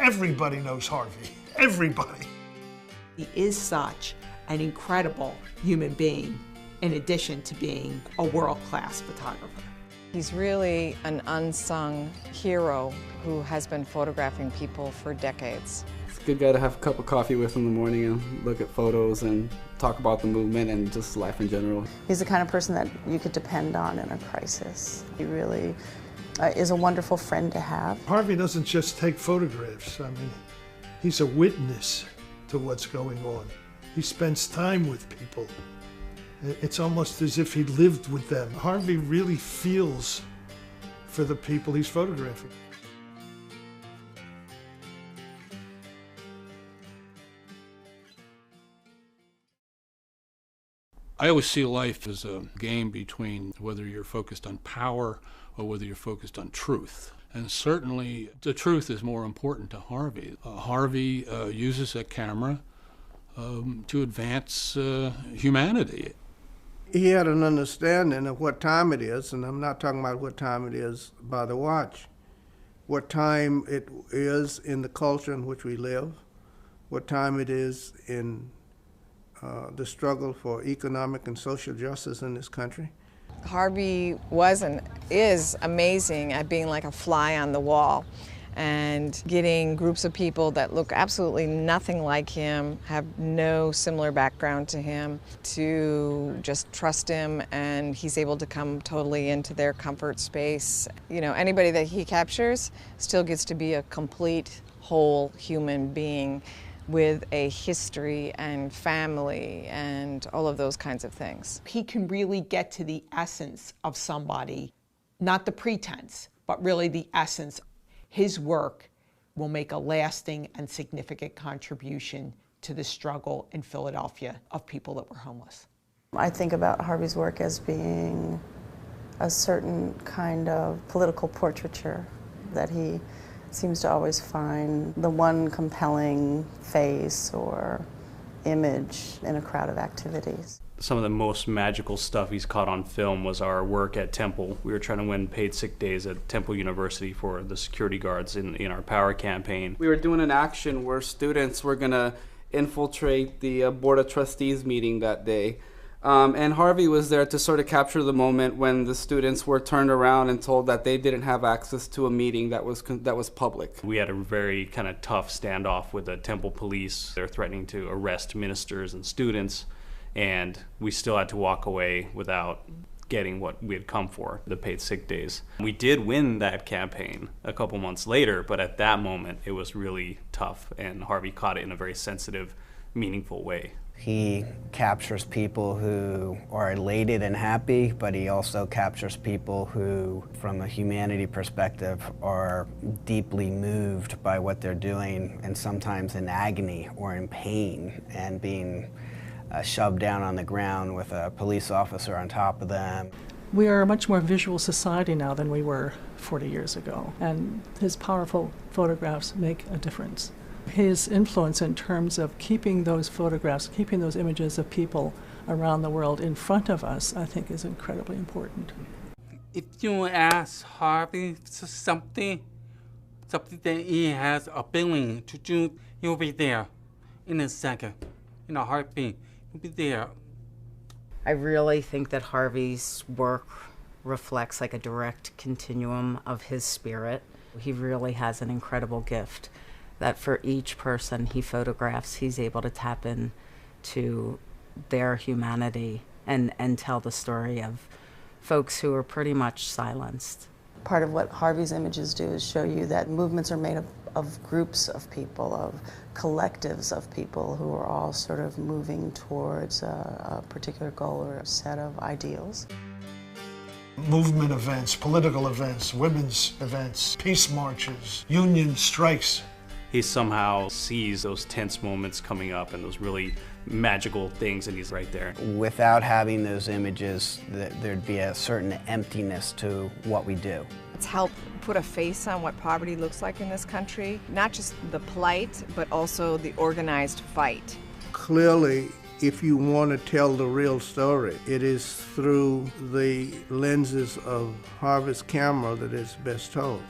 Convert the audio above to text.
Everybody knows Harvey. Everybody. He is such an incredible human being, in addition to being a world-class photographer. He's really an unsung hero who has been photographing people for decades. It's a good guy to have a cup of coffee with in the morning and look at photos and talk about the movement and just life in general. He's the kind of person that you could depend on in a crisis. He really is a wonderful friend to have. Harvey doesn't just take photographs. I mean, he's a witness to what's going on. He spends time with people. It's almost as if he lived with them. Harvey really feels for the people he's photographing. I always see life as a game between whether you're focused on power or whether you're focused on truth. And certainly the truth is more important to Harvey. Harvey uses a camera to advance humanity. He had an understanding of what time it is, and I'm not talking about what time it is by the watch, what time it is in the culture in which we live, what time it is in the struggle for economic and social justice in this country. Harvey was and is amazing at being like a fly on the wall and getting groups of people that look absolutely nothing like him, have no similar background to him, to just trust him, and he's able to come totally into their comfort space. You know, anybody that he captures still gets to be a complete, whole human being with a history and family and all of those kinds of things. He can really get to the essence of somebody, not the pretense, but really the essence. His work will make a lasting and significant contribution to the struggle in Philadelphia of people that were homeless. I think about Harvey's work as being a certain kind of political portraiture, that he seems to always find the one compelling face or image in a crowd of activities. Some of the most magical stuff he's caught on film was our work at Temple. We were trying to win paid sick days at Temple University for the security guards in our power campaign. We were doing an action where students were gonna infiltrate the Board of Trustees meeting that day. And Harvey was there to sort of capture the moment when the students were turned around and told that they didn't have access to a meeting that was public. We had a very kind of tough standoff with the Temple police. They're threatening to arrest ministers and students, and we still had to walk away without getting what we had come for, the paid sick days. We did win that campaign a couple months later, but at that moment it was really tough, and Harvey caught it in a very sensitive, meaningful way. He captures people who are elated and happy, but he also captures people who, from a humanity perspective, are deeply moved by what they're doing, and sometimes in agony or in pain, and being shoved down on the ground with a police officer on top of them. We are a much more visual society now than we were 40 years ago, and his powerful photographs make a difference. His influence in terms of keeping those photographs, keeping those images of people around the world in front of us, I think is incredibly important. If you ask Harvey something that he has a feeling to do, he'll be there in a second, in a heartbeat. He'll be there. I really think that Harvey's work reflects like a direct continuum of his spirit. He really has an incredible gift that for each person he photographs, he's able to tap into their humanity and tell the story of folks who are pretty much silenced. Part of what Harvey's images do is show you that movements are made of groups of people, of collectives of people who are all sort of moving towards a particular goal or a set of ideals. Movement events, political events, women's events, peace marches, union strikes. He somehow sees those tense moments coming up and those really magical things, and he's right there. Without having those images, there'd be a certain emptiness to what we do. It's helped put a face on what poverty looks like in this country, not just the plight, but also the organized fight. Clearly, if you want to tell the real story, it is through the lenses of Harvey's camera that it's best told.